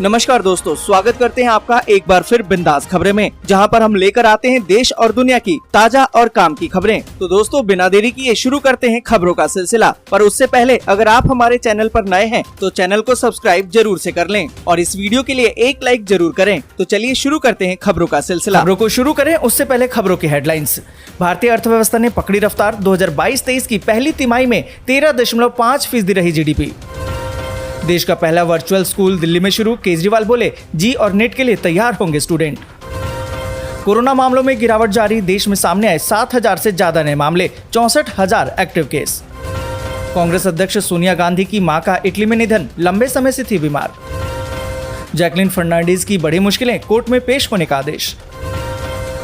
नमस्कार दोस्तों, स्वागत करते हैं आपका एक बार फिर बिंदास खबरें में, जहां पर हम लेकर आते हैं देश और दुनिया की ताजा और काम की खबरें। तो दोस्तों, बिना देरी किए शुरू करते हैं खबरों का सिलसिला। पर उससे पहले अगर आप हमारे चैनल पर नए हैं तो चैनल को सब्सक्राइब जरूर से कर लें और इस वीडियो के लिए एक लाइक जरूर करें। तो चलिए शुरू करते हैं खबरों का सिलसिला। खबरों को शुरू करें उससे पहले खबरों की हेडलाइंस। भारतीय अर्थव्यवस्था ने पकड़ी रफ्तार। 2022-23 की पहली तिमाही में 13.5% रही जीडीपी। देश का पहला वर्चुअल स्कूल दिल्ली में शुरू। केजरीवाल बोले जी और नेट के लिए तैयार होंगे स्टूडेंट। कोरोना मामलों में गिरावट जारी। देश में सामने आए 7,000 से ज्यादा नए मामले, 64,000 एक्टिव केस। कांग्रेस अध्यक्ष सोनिया गांधी की मां का इटली में निधन, लंबे समय से थी बीमार। जैकलिन फर्नांडीज की बड़ी मुश्किलें, कोर्ट में पेश होने का आदेश।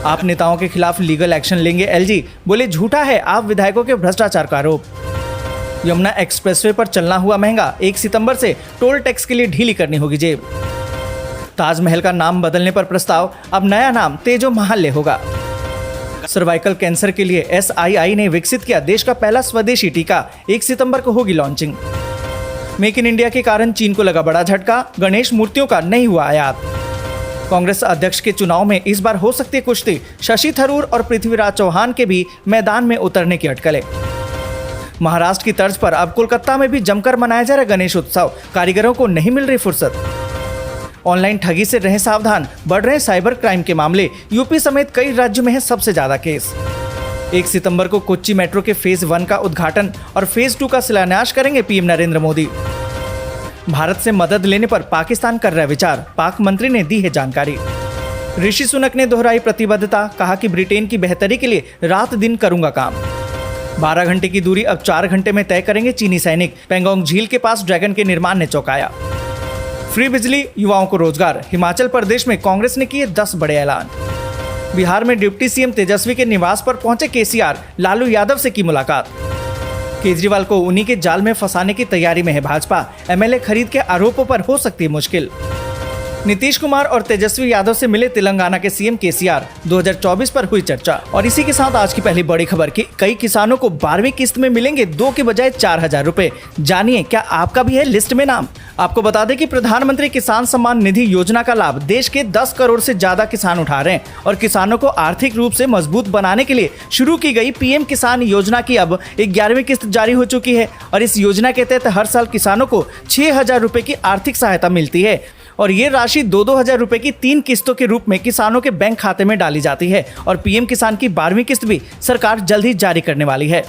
आप नेताओं के खिलाफ लीगल एक्शन लेंगे, एलजी बोले झूठा है आप विधायकों के भ्रष्टाचार का आरोप। यमुना एक्सप्रेसवे पर चलना हुआ महंगा। 1 सितंबर से टोल टैक्स के लिए ढीली करनी होगी जेब। ताजमहल का नाम बदलने पर प्रस्ताव, अब नया नाम तेजो महाल्य होगा। सर्वाइकल कैंसर के लिए SII ने विकसित किया देश का पहला स्वदेशी टीका। 1 सितंबर को होगी लॉन्चिंग। मेक इन इंडिया के कारण चीन को लगा बड़ा झटका। गणेश मूर्तियों का नहीं हुआ आयात। कांग्रेस अध्यक्ष के चुनाव में इस बार हो सकती है कुश्ती। शशि थरूर और पृथ्वीराज चौहान के भी मैदान में उतरने की अटकलें। महाराष्ट्र की तर्ज पर अब कोलकाता में भी जमकर मनाया जा रहा गणेश उत्सव। कारीगरों को नहीं मिल रही फुर्सत। ऑनलाइन ठगी से रहें सावधान, बढ़ रहे साइबर क्राइम के मामले। यूपी समेत कई राज्यों में है सबसे ज्यादा केस। 1 सितंबर को कोच्चि मेट्रो के फेज 1 का उद्घाटन और फेज 2 का शिलान्यास करेंगे पीएम नरेंद्र मोदी। भारत से मदद लेने पर पाकिस्तान कर रहा है विचार, पाक मंत्री ने दी है जानकारी। ऋषि सुनक ने दोहराई प्रतिबद्धता, कहा कि ब्रिटेन की बेहतरी के लिए रात दिन करूंगा काम। 12 घंटे की दूरी अब 4 घंटे में तय करेंगे चीनी सैनिक। पेंगोंग झील के पास ड्रैगन के निर्माण ने चौंकाया। फ्री बिजली, युवाओं को रोजगार। हिमाचल प्रदेश में कांग्रेस ने किए 10 बड़े ऐलान। बिहार में डिप्टी सीएम तेजस्वी के निवास पर पहुंचे केसीआर, लालू यादव से की मुलाकात। केजरीवाल को उन्हीं के जाल में फंसाने की तैयारी में है भाजपा। MLA खरीद के आरोपों पर हो सकती है मुश्किल। नीतीश कुमार और तेजस्वी यादव से मिले तेलंगाना के सीएम केसीआर। 2024 पर हुई चर्चा। और इसी के साथ आज की पहली बड़ी खबर कि कई किसानों को 12वीं किस्त में मिलेंगे 2 के बजाय 4,000 रुपए। जानिए क्या आपका भी है लिस्ट में नाम। आपको बता दें कि प्रधानमंत्री किसान सम्मान निधि योजना का लाभ देश के 10 करोड़ से ज्यादा किसान उठा रहे हैं और किसानों को आर्थिक रूप से मजबूत बनाने के लिए शुरू की गई पीएम किसान योजना की अब 11वीं किस्त जारी हो चुकी है। और इस योजना के तहत हर साल किसानों को 6,000 रुपए की आर्थिक सहायता मिलती है और ये राशि 2-2 हजार रुपए की 3 किस्तों के रूप में किसानों के बैंक खाते में डाली जाती है। और पीएम किसान की 12वीं किस्त भी सरकार जल्द ही जारी करने वाली है।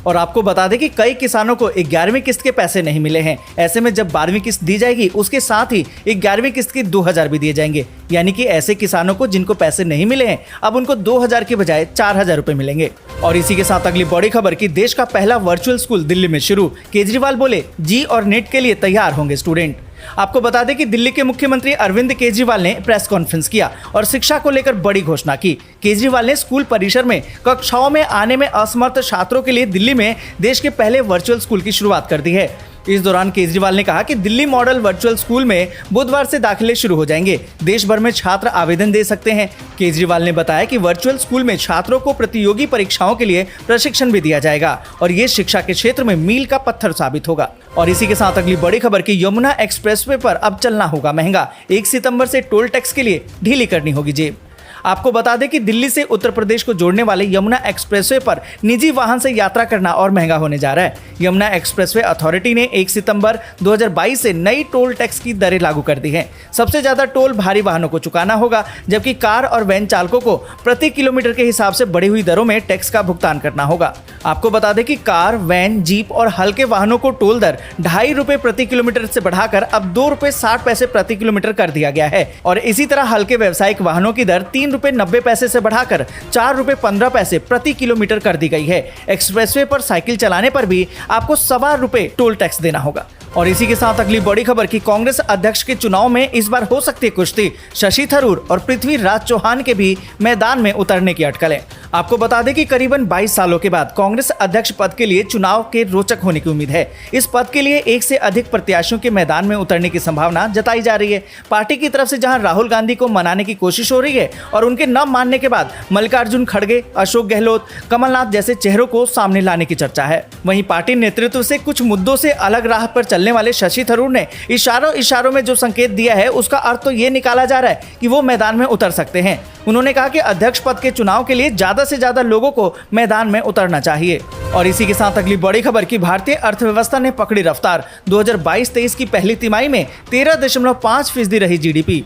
और आपको बता दें कि कई किसानों को 11वीं किस्त के पैसे नहीं मिले हैं। ऐसे में जब 12वीं किस्त दी जाएगी उसके साथ ही 11वीं किस्त के 2,000 भी दिए जाएंगे। यानी कि ऐसे किसानों को जिनको पैसे नहीं मिले हैं अब उनको 2,000 के बजाय 4,000 रुपए मिलेंगे। और इसी के साथ अगली बड़ी खबर कि देश का पहला वर्चुअल स्कूल दिल्ली में शुरू। केजरीवाल बोले जी और नेट के लिए तैयार होंगे स्टूडेंट। आपको बता दें कि दिल्ली के मुख्यमंत्री अरविंद केजरीवाल ने प्रेस कॉन्फ्रेंस किया और शिक्षा को लेकर बड़ी घोषणा की। केजरीवाल ने स्कूल परिसर में कक्षाओं में आने में असमर्थ छात्रों के लिए दिल्ली में देश के पहले वर्चुअल स्कूल की शुरुआत कर दी है। इस दौरान केजरीवाल ने कहा कि दिल्ली मॉडल वर्चुअल स्कूल में बुधवार से दाखिले शुरू हो जाएंगे। देश भर में छात्र आवेदन दे सकते हैं। केजरीवाल ने बताया कि वर्चुअल स्कूल में छात्रों को प्रतियोगी परीक्षाओं के लिए प्रशिक्षण भी दिया जाएगा और ये शिक्षा के क्षेत्र में मील का पत्थर साबित होगा। और इसी के साथ अगली बड़ी खबर कि यमुना एक्सप्रेसवे पर अब चलना होगा महंगा। 1 सितंबर से टोल टैक्स के लिए ढीली करनी होगी जेब। आपको बता दें कि दिल्ली से उत्तर प्रदेश को जोड़ने वाले यमुना एक्सप्रेसवे पर निजी वाहन से यात्रा करना और महंगा होने जा रहा है। यमुना एक्सप्रेसवे अथॉरिटी ने 1 सितंबर 2022 से नई टोल टैक्स की दरें लागू कर दी हैं। सबसे ज्यादा टोल भारी वाहनों को चुकाना होगा, जबकि कार और वैन चालकों को प्रति किलोमीटर के हिसाब से बढ़ी हुई दरों में टैक्स का भुगतान करना होगा। आपको बता दें कि कार, वैन, जीप और हल्के वाहनों को टोल दर 2.5 रुपए प्रति किलोमीटर से बढ़ाकर अब 2 रुपए 60 पैसे प्रति किलोमीटर कर दिया गया है। और इसी तरह हल्के व्यावसायिक वाहनों की दर 3 रुपए 90 पैसे से बढ़ाकर 4 रुपए 15 पैसे प्रति किलोमीटर कर दी गई है। एक्सप्रेसवे पर साइकिल चलाने पर भी आपको 1.25 रुपए टोल टैक्स देना होगा। और इसी के साथ अगली बड़ी खबर कि कांग्रेस अध्यक्ष के चुनाव में इस बार हो सकती है कुश्ती। शशि थरूर और पृथ्वीराज चौहान के भी मैदान में उतरने की अटकलें। आपको बता दें कि करीबन 22 सालों के बाद कांग्रेस अध्यक्ष पद के लिए चुनाव के रोचक होने की उम्मीद है। इस पद के लिए एक से अधिक प्रत्याशियों के मैदान में उतरने की संभावना जताई जा रही है। पार्टी की तरफ से जहां राहुल गांधी को मनाने की कोशिश हो रही है और उनके न मानने के बाद मल्लिकार्जुन खड़गे, अशोक गहलोत, कमलनाथ जैसे चेहरों को सामने लाने की चर्चा है। वहीं पार्टी नेतृत्व से कुछ मुद्दों से अलग राह पर चलने वाले शशि थरूर ने इशारों में जो संकेत दिया है उसका अर्थ तो ये निकाला जा रहा है कि वो मैदान में उतर सकते हैं। उन्होंने कहा कि अध्यक्ष पद के चुनाव के लिए ज्यादा से ज्यादा लोगों को मैदान में उतरना चाहिए। और इसी के साथ अगली बड़ी खबर की भारतीय अर्थव्यवस्था ने पकड़ी रफ्तार। 2022-23 की पहली तिमाही में 13.5% रही जीडीपी।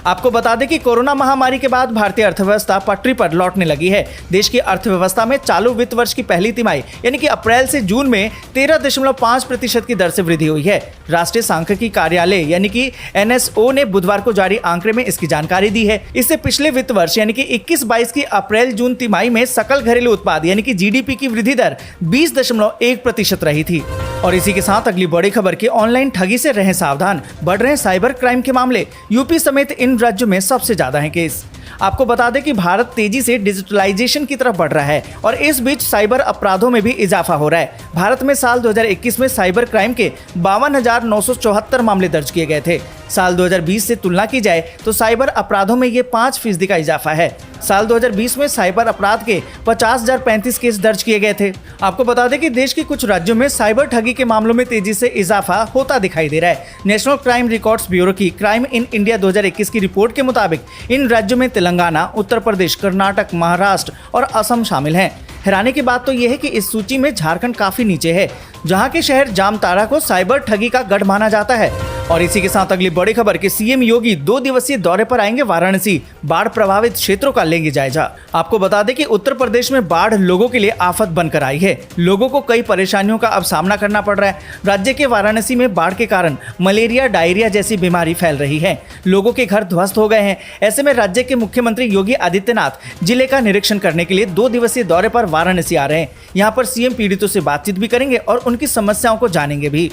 आपको बता दें कि कोरोना महामारी के बाद भारतीय अर्थव्यवस्था पटरी पर लौटने लगी है। देश की अर्थव्यवस्था में चालू वित्त वर्ष की पहली तिमाही यानी कि अप्रैल से जून में 13.5% की दर से वृद्धि हुई है। राष्ट्रीय सांख्यिकी कार्यालय यानी कि NSO ने बुधवार को जारी आंकड़े में इसकी जानकारी दी है। इससे पिछले वित्त वर्ष यानी कि 21-22 की अप्रैल जून तिमाही में सकल घरेलू उत्पाद यानी कि GDP की वृद्धि दर 20.1% रही थी। और इसी के साथ अगली बड़ी खबर की ऑनलाइन ठगी से रहें सावधान, बढ़ रहे साइबर क्राइम के मामले। यूपी समेत इन राज्यों में सबसे ज्यादा हैं केस। आपको बता दें कि भारत तेजी से डिजिटलाइजेशन की तरफ बढ़ रहा है और इस बीच साइबर अपराधों में भी इजाफा हो रहा है। भारत में साल 2021 में साइबर क्राइम के 52,974 मामले दर्ज किए गए थे। साल 2020 से तुलना की जाए तो साइबर अपराधों में ये 5% का इजाफा है। साल 2020 में साइबर अपराध के 50,035 केस दर्ज किए गए थे। आपको बता दें कि देश के कुछ राज्यों में साइबर ठगी के मामलों में तेजी से इजाफा होता दिखाई दे रहा है। नेशनल क्राइम रिकॉर्ड्स ब्यूरो की क्राइम इन इंडिया 2021 की रिपोर्ट के मुताबिक इन राज्यों में तेलंगाना, उत्तर प्रदेश, कर्नाटक, महाराष्ट्र और असम शामिल हैं। हैरानी की बात तो यह है कि इस सूची में झारखंड काफी नीचे है, जहां के शहर जामताड़ा को साइबर ठगी का गढ़ माना जाता है। और इसी के साथ अगली बड़ी खबर कि सीएम योगी 2 दिवसीय दौरे पर आएंगे वाराणसी, बाढ़ प्रभावित क्षेत्रों का लेंगे जायजा। आपको बता दें कि उत्तर प्रदेश में बाढ़ लोगों के लिए आफत बनकर आई है। लोगों को कई परेशानियों का अब सामना करना पड़ रहा है। राज्य के वाराणसी में बाढ़ के कारण मलेरिया, डायरिया जैसी बीमारी फैल रही है। लोगों के घर ध्वस्त हो गए हैं। ऐसे में राज्य के मुख्यमंत्री योगी आदित्यनाथ जिले का निरीक्षण करने के लिए 2 दिवसीय दौरे पर वाराणसी आ रहे हैं। यहाँ पर सीएम पीड़ितों से बातचीत भी करेंगे और उनकी समस्याओं को जानेंगे भी।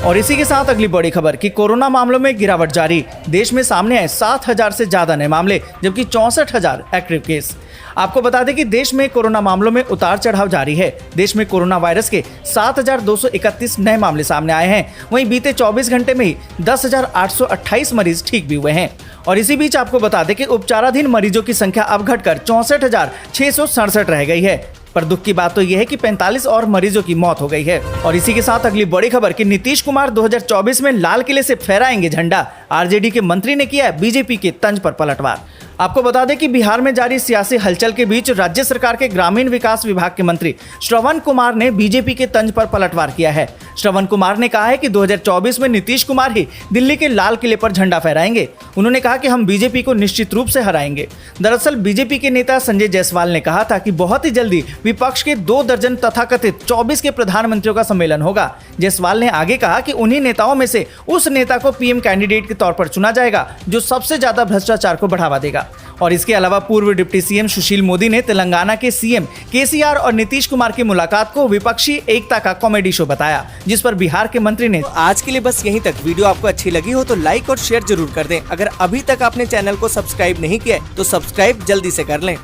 और इसी के साथ अगली बड़ी खबर कि कोरोना मामलों में गिरावट जारी। देश में सामने आए 7,000 से ज्यादा नए मामले, जबकि 64,000 एक्टिव केस। आपको बता दें कि देश में कोरोना मामलों में उतार चढ़ाव जारी है। देश में कोरोना वायरस के 7,231 नए मामले सामने आए हैं। वहीं बीते 24 घंटे में ही 10,828 मरीज ठीक भी हुए हैं। और इसी बीच आपको बता दें कि उपचाराधीन मरीजों की संख्या अब घटकर 64,667 रह गई है। पर दुख की बात तो यह है कि 45 और मरीजों की मौत हो गई है। और इसी के साथ अगली बड़ी खबर कि नीतीश कुमार 2024 में लाल किले से फहराएंगे झंडा। आरजेडी के मंत्री ने किया बीजेपी के तंज पर पलटवार। आपको बता दें कि बिहार में जारी सियासी हलचल के बीच राज्य सरकार के ग्रामीण विकास विभाग के मंत्री श्रवण कुमार ने बीजेपी के तंज पर पलटवार किया है। श्रवण कुमार ने कहा है कि 2024 में नीतीश कुमार ही दिल्ली के लाल किले पर झंडा फहराएंगे। उन्होंने कहा कि हम बीजेपी को निश्चित रूप से हराएंगे। दरअसल बीजेपी के नेता संजय जायसवाल ने कहा था कि बहुत ही जल्दी विपक्ष के 2 दर्जन तथाकथित 24 के प्रधानमंत्रियों का सम्मेलन होगा। जायसवाल ने आगे कहा कि उन्हीं नेताओं में से उस नेता को पीएम कैंडिडेट के तौर पर चुना जाएगा जो सबसे ज्यादा भ्रष्टाचार को बढ़ावा देगा। और इसके अलावा पूर्व डिप्टी सीएम सुशील मोदी ने तेलंगाना के सीएम केसीआर और नीतीश कुमार की मुलाकात को विपक्षी एकता का कॉमेडी शो बताया, जिस पर बिहार के मंत्री ने। तो आज के लिए बस यहीं तक। वीडियो आपको अच्छी लगी हो तो लाइक और शेयर जरूर कर दें। अगर अभी तक आपने चैनल को सब्सक्राइब नहीं किया है तो सब्सक्राइब जल्दी से कर लें।